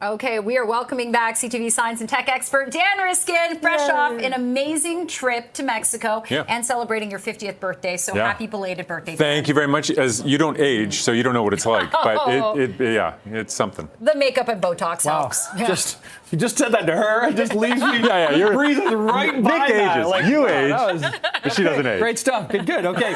Okay, we are welcoming back CTV science and tech expert Dan Riskin, fresh off an amazing trip to Mexico and celebrating your 50th birthday. So happy belated birthday. Thank you very much. As you don't age, so you don't know what it's like, but it's something. The makeup and Botox helps. Yeah. You just said that to her. It just leaves me you're breathing right by Nick that. ages. You age. But she doesn't age. Great stuff. Good. Okay.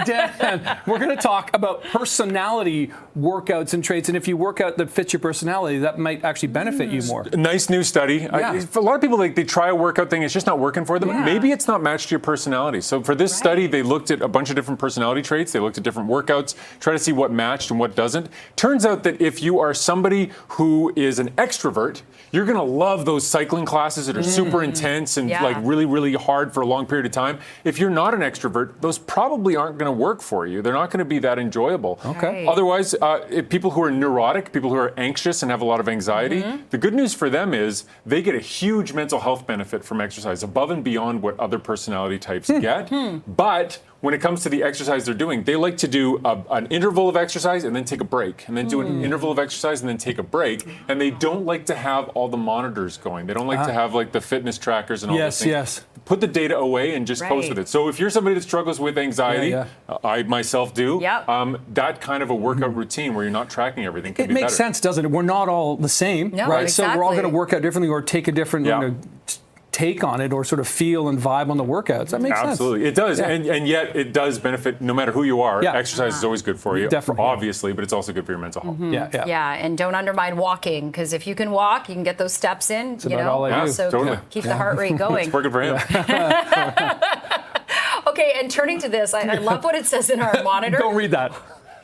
Dan, we're going to talk about personality workouts and traits. And if you work out that fits your personality, that might actually benefit you more. Nice new study. A lot of people, they try a workout thing. It's just not working for them. Maybe it's not matched to your personality. So for this study, they looked at a bunch of different personality traits. They looked at different workouts, try to see what matched and what doesn't. Turns out that if you are somebody who is an extrovert, you're going to love those cycling classes that are super intense and like really, really hard for a long period of time. If you're not an extrovert, those probably aren't going to work for you. They're not going to be that enjoyable. Okay. Otherwise, if people who are neurotic, people who are anxious and have a lot of anxiety, the good news for them is they get a huge mental health benefit from exercise above and beyond what other personality types get. But when it comes to the exercise they're doing, they like to do an interval of exercise and then take a break, and then do an interval of exercise and then take a break. And they don't like to have all the monitors going. They don't like to have like the fitness trackers and all those things. Yes. Put the data away and just coast with it. So if you're somebody that struggles with anxiety, I myself do, that kind of a workout routine where you're not tracking everything can be better. It makes sense, doesn't it? We're not all the same, right? Exactly. So we're all going to work out differently or take a different take on it or sort of feel and vibe on the workouts. That makes sense. Absolutely. It does. And yet it does benefit no matter who you are. Exercise is always good for you, obviously, but it's also good for your mental health. Yeah, and don't undermine walking, because if you can walk, you can get those steps in. That's about all I do. So keep the heart rate going. It's working for him. Okay, and turning to this, I love what it says in our monitor. Don't read that.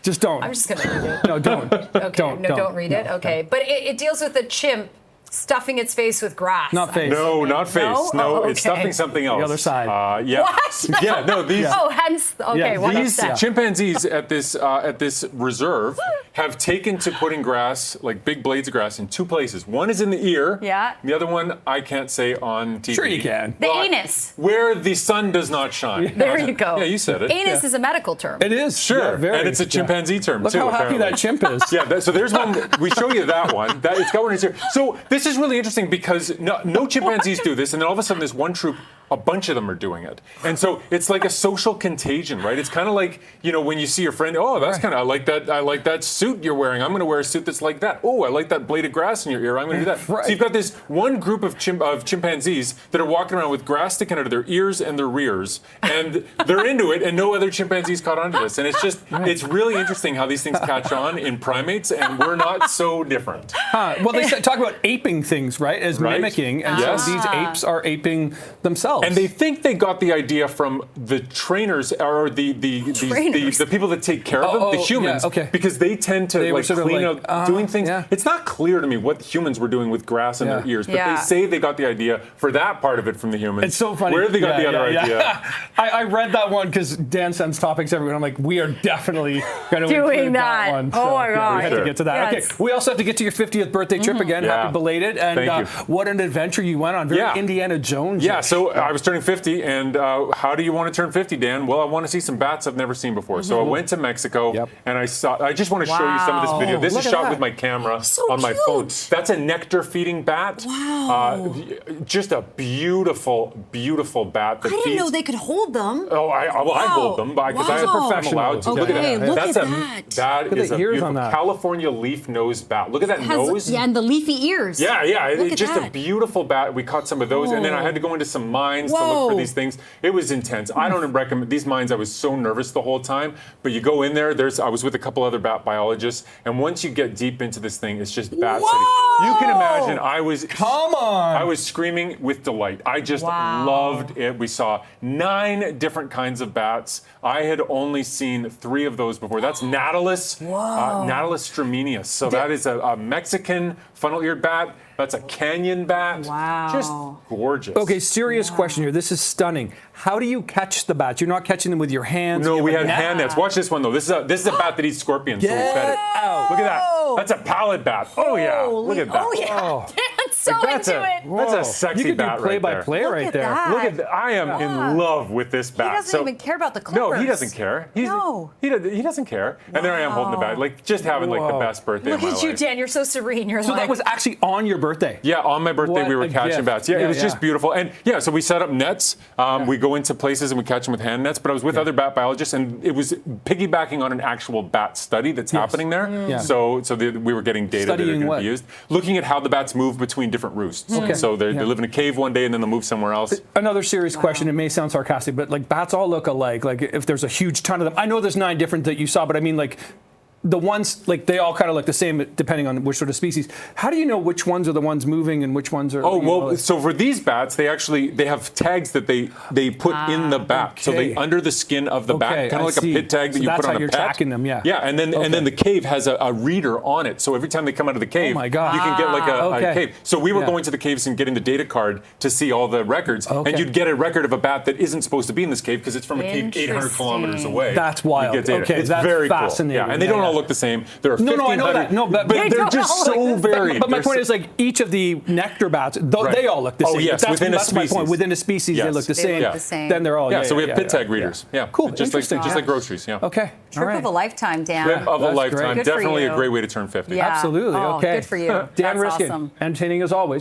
Just don't. I'm just going to read it. No, don't. Okay, don't read it. Okay, but it deals with a chimp stuffing its face with grass. Not face. No, not face. No, it's stuffing something else. The other side. What? Yeah, no, these. Hence. Okay, what these chimpanzees at this reserve have taken to putting grass, like big blades of grass, in two places. One is in the ear. Yeah. The other one I can't say on TV. Sure you can. The anus. Where the sun does not shine. There you go. Yeah, you said it. Anus is a medical term. It is. Sure. Yeah, and it's a chimpanzee term, Look too. Look how happy that chimp is. So there's one. We show you that one. It's got one in its ear. So this is really interesting because no chimpanzees do this, and then all of a sudden this one troop, a bunch of them are doing it. And so it's like a social contagion, right? It's kind of like, when you see your friend, that's kind of, I like that suit you're wearing. I'm going to wear a suit that's like that. Oh, I like that blade of grass in your ear. I'm going to do that. Right. So you've got this one group of chimpanzees that are walking around with grass sticking out of their ears and their rears, and they're into it, and no other chimpanzees caught on to this. And it's just, it's really interesting how these things catch on in primates, and we're not so different. Well, they talk about aping things, right, as mimicking, and so these apes are aping themselves. And they think they got the idea from the trainers or the people that take care of them, the humans, because they tend to clean up doing things. It's not clear to me what humans were doing with grass in their ears, but they say they got the idea for that part of it from the humans. It's so funny. Where they got the other idea? I read that one because Dan sends topics everywhere. I'm like, we are definitely going to doing that one. So, my God. We had to get to that. Yes. Okay, we also have to get to your 50th birthday trip again. Happy belated. And what an adventure you went on. Very Indiana Jones. Yeah, so I was turning 50, and how do you want to turn 50, Dan? Well, I want to see some bats I've never seen before. So I went to Mexico, and I just want to show you some of this video. This is shot with my camera on my phone. That's a nectar-feeding bat. Wow. Just a beautiful, beautiful bat. I didn't know they could hold them. Oh, I hold them because I'm allowed to. Look at that. Look at that. That is a beautiful California leaf-nosed bat. Look at that nose. Yeah, and the leafy ears. Yeah. It's just a beautiful bat. We caught some of those, and then I had to go into some mines to look for these things. It was intense. I don't recommend these mines. I was so nervous the whole time. But you go in there. I was with a couple other bat biologists, and once you get deep into this thing, it's just bat city. You can imagine. I was screaming with delight. I just loved it. We saw 9 different kinds of bats. I had only seen 3 of those before. That's Nautilus, Nautilus stromenius. So that is a Mexican funnel-eared bat. That's a canyon bat. Wow. Just gorgeous. Okay, serious question here. This is stunning. How do you catch the bats? You're not catching them with your hands? No, we had hand nets. Watch this one, though. This is a bat that eats scorpions, so we fed it. Out. Look at that. That's a pallid bat. Oh, yeah. Look at that. Oh, yeah. So into it. That's a sexy You could bat do play-by-play Look right at there. that. Look at that. I am in love with this bat. He doesn't even care about the Clippers. No, he doesn't care. No. He doesn't care. And there I am holding the bat, like just having like the best birthday Look of my at you, life. Dan. You're so serene. You're So like, that was actually on your birthday? Yeah, on my birthday What we were a catching gift. bats. Yeah, Yeah, it was yeah. just beautiful. And yeah, so we set up nets. We go into places and we catch them with hand nets. But I was with other bat biologists, and it was piggybacking on an actual bat study that's happening there. Yeah. So we were getting data that are Studying going to what? be used, looking at how the bats move between different roosts. Okay. So they Yeah. live in a cave one day and then they'll move somewhere else. Another serious question. It may sound sarcastic, but like bats all look alike. Like if there's a huge ton of them, I know there's 9 different that you saw, but I mean like the ones like they all kind of look the same depending on which sort of species. How do you know which ones are the ones moving and which ones are? Oh well, so for these bats, they have tags that they put in the bat, so they under the skin of the bat, kind of like a pit tag that you put on a pet. That's how you're tracking them, yeah. Yeah, and then the cave has a reader on it, so every time they come out of the cave, my God. you can get like a cave. So we were Yeah. going to the caves and getting the data card to see all the records, and you'd get a record of a bat that isn't supposed to be in this cave because it's from a cave 800 kilometers away. That's wild. You get data. Okay, it's that's very fascinating. cool. Yeah, and they don't all look the same. There are 1,500. No, I know that. No, but they're don't just all so look the varied. But my They're point so- is like each of the nectar bats, they all look the same. Oh yes, within a that's my species. point. Within a species, they Yes. look the They same. look the same. Then they're all Yeah, so we have pit tag yeah. readers. Yeah, Cool. Just like Interesting. groceries. Yeah. Okay. trip all right. of a lifetime, Dan. Trip of a That's lifetime. great. Good for Definitely you. a great way to turn 50. Yeah. Absolutely. Oh, Okay. good for you. Dan That's Riskin, awesome. entertaining as always.